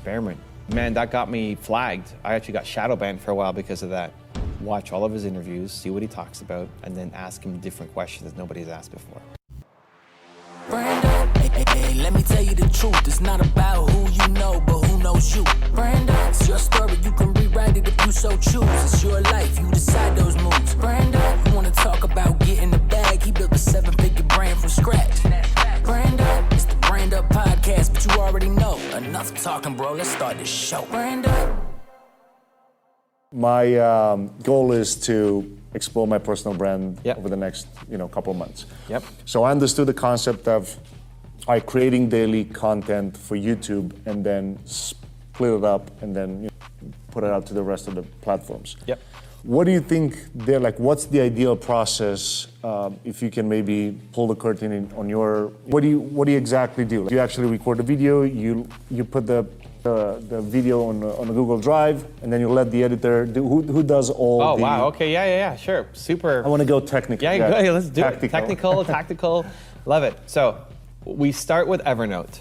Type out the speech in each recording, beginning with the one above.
experiment. Man, that got me flagged. I actually got shadow banned for a while because of that. Watch all of his interviews, see what he talks about, and then ask him different questions that nobody's asked before. Brando, hey, let me tell you the truth. It's not about who you know, but who knows you. Brando, it's your story. You can rewrite it if you so choose. It's your life. You decide those moves. Brando, you want to talk about getting the bag? He built a 7-figure brand from scratch. Brando, it's the Brand Up podcast, but you already know. Enough talking, bro. Let's start this show. Brando. My goal is to explore my personal brand Yep. over the next, couple of months. Yep. So I understood the concept of creating daily content for YouTube and then split it up and then put it out to the rest of the platforms. Yep. What do you think there? Like, what's the ideal process? If you can maybe pull the curtain on your, what do you exactly do? You actually record a video. You put the video on a Google Drive, and then you let the editor do. Who does all? Oh wow. Okay. Yeah. Sure. Super. I want to go technical. Yeah. Good. Let's do Tactical. it. Technical. Tactical. Love it. So we start with Evernote.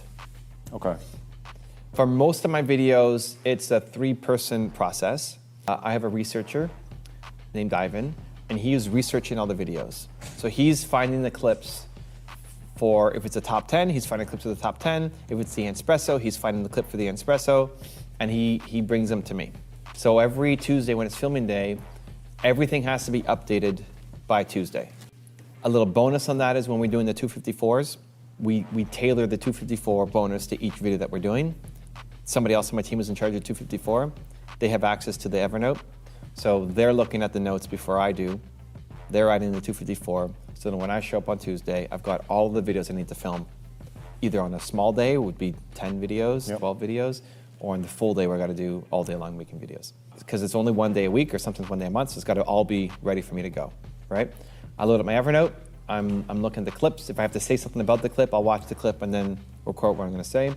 Okay. For most of my videos, it's a 3-person process. I have a researcher named Ivan, and he is researching all the videos. So he's finding the clips for, if it's a top 10, he's finding clips of the top 10. If it's the espresso, he's finding the clip for the espresso, and he brings them to me. So every Tuesday when it's filming day, everything has to be updated by Tuesday. A little bonus on that is when we're doing the 254s, we tailor the 254 bonus to each video that we're doing. Somebody else on my team is in charge of 254. They have access to the Evernote. So they're looking at the notes before I do. They're writing the 254. So then when I show up on Tuesday, I've got all the videos I need to film. Either on a small day, it would be 10 videos, Yep. 12 videos, or on the full day where I gotta do all day long weekend videos. Because it's only one day a week or sometimes one day a month, so it's gotta all be ready for me to go, right? I load up my Evernote, I'm looking at the clips. If I have to say something about the clip, I'll watch the clip and then record what I'm gonna say.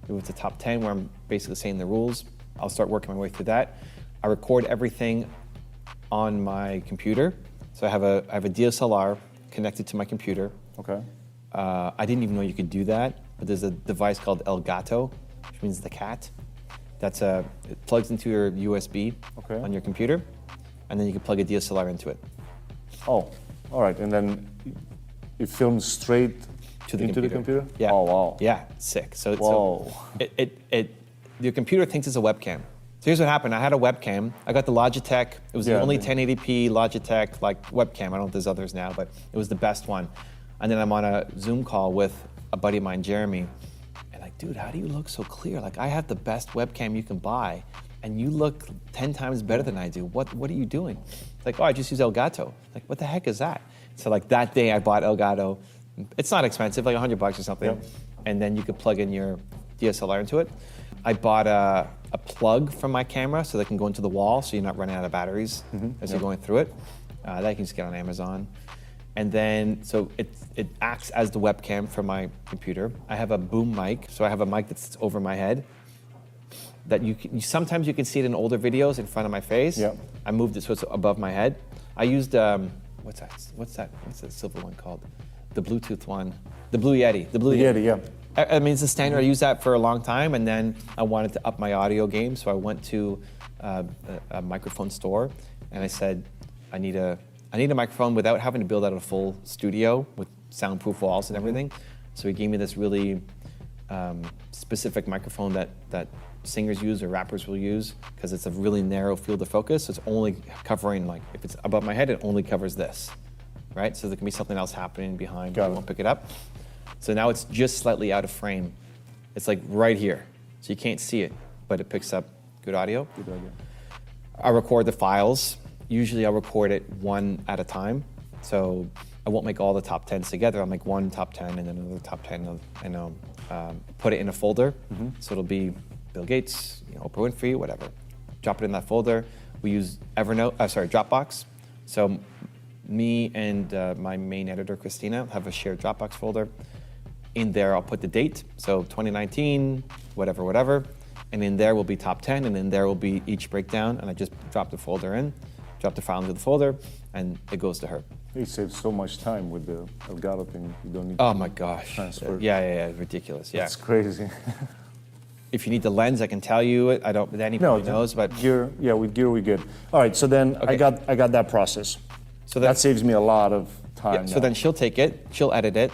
If it's a top 10 where I'm basically saying the rules, I'll start working my way through that. I record everything on my computer. So I have a DSLR connected to my computer. Okay. I didn't even know you could do that, but there's a device called Elgato, which means the cat. It plugs into your USB on your computer, and then you can plug a DSLR into it. Oh, all right. And then it films straight into the computer? Yeah. Oh, wow. Yeah, sick. So, Whoa. your computer thinks it's a webcam. So here's what happened. I had a webcam. I got the Logitech. It was the only 1080p Logitech webcam. I don't know if there's others now, but it was the best one. And then I'm on a Zoom call with a buddy of mine, Jeremy, and like, dude, how do you look so clear? Like, I have the best webcam you can buy, and you look 10 times better than I do. What are you doing? Like, oh, I just use Elgato. Like, what the heck is that? So like that day I bought Elgato. It's not expensive, like $100 or something. Yep. And then you could plug in your DSLR into it. I bought a plug from my camera so they can go into the wall so you're not running out of batteries as you're going through it. That you can just get on Amazon. And then, so it acts as the webcam for my computer. I have a boom mic, so I have a mic that's over my head that sometimes you can see it in older videos in front of my face. Yep. I moved it so it's above my head. I used, what's that silver one called? The Bluetooth one, the Blue Yeti. The Blue Yeti, yeah. I mean, it's a standard. I used that for a long time, and then I wanted to up my audio game, so I went to a microphone store, and I said, I need a microphone without having to build out a full studio with soundproof walls and everything. So he gave me this really specific microphone that singers use or rappers will use because it's a really narrow field of focus. So it's only covering, like, if it's above my head, it only covers this, right? So there can be something else happening behind, I won't pick it up. So now it's just slightly out of frame. It's like right here. So you can't see it, but it picks up good audio. Good audio. I record the files. Usually I'll record it one at a time. So I won't make all the top 10s together. I'll make one top 10 and then another top 10 and put it in a folder. So it'll be Bill Gates, Oprah Winfrey, whatever. Drop it in that folder. We use Dropbox. So me and my main editor, Christina, have a shared Dropbox folder. In there, I'll put the date, so 2019, whatever, and in there will be top 10, and in there will be each breakdown, and I just drop the folder in, drop the file into the folder, and it goes to her. You save so much time with the Elgato thing. You don't need Oh my gosh. transfer. Yeah, ridiculous, yeah. It's crazy. If you need the lens, I can tell you it. I don't. Danny probably knows, but gear. Yeah, with gear we good. All right. So then I got that process. So that saves me a lot of time. Yeah, so then she'll take it, she'll edit it,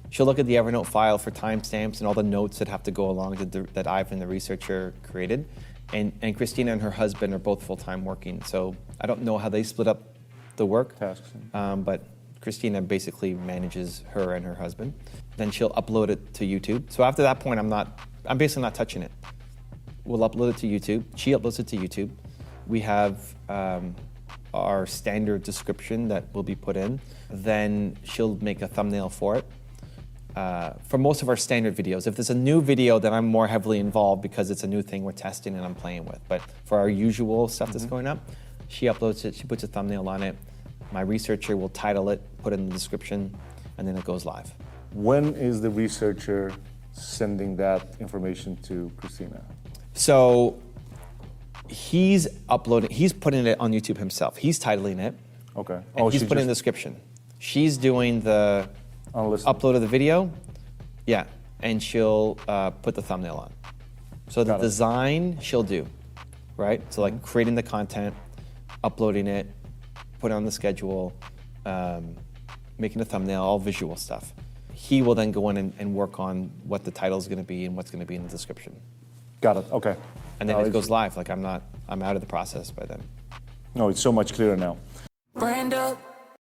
she'll look at the Evernote file for timestamps and all the notes that have to go along that Ivan, the researcher, created. And Christina and her husband are both full-time working, so I don't know how they split up the work. Tasks. But Christina basically manages her and her husband. Then she'll upload it to YouTube. So after that point, I'm basically not touching it. We'll upload it to YouTube. She uploads it to YouTube. We have our standard description that will be put in. Then she'll make a thumbnail for it. For most of our standard videos, if there's a new video, then I'm more heavily involved because it's a new thing we're testing and I'm playing with. But for our usual stuff that's going up, she uploads it, she puts a thumbnail on it. My researcher will title it, put it in the description, and then it goes live. When is the researcher sending that information to Christina? So he's putting it on YouTube himself. He's titling it. Okay. And he's putting in the description. She's doing the upload of the video. Yeah, and she'll put the thumbnail on. So the design she'll do, right? So like creating the content, uploading it, put it on the schedule, making a thumbnail, all visual stuff. He will then go in and work on what the title is going to be and what's going to be in the description. Got it. Okay. And then it goes live. Like I'm out of the process by then. No, it's so much clearer now. Brand up.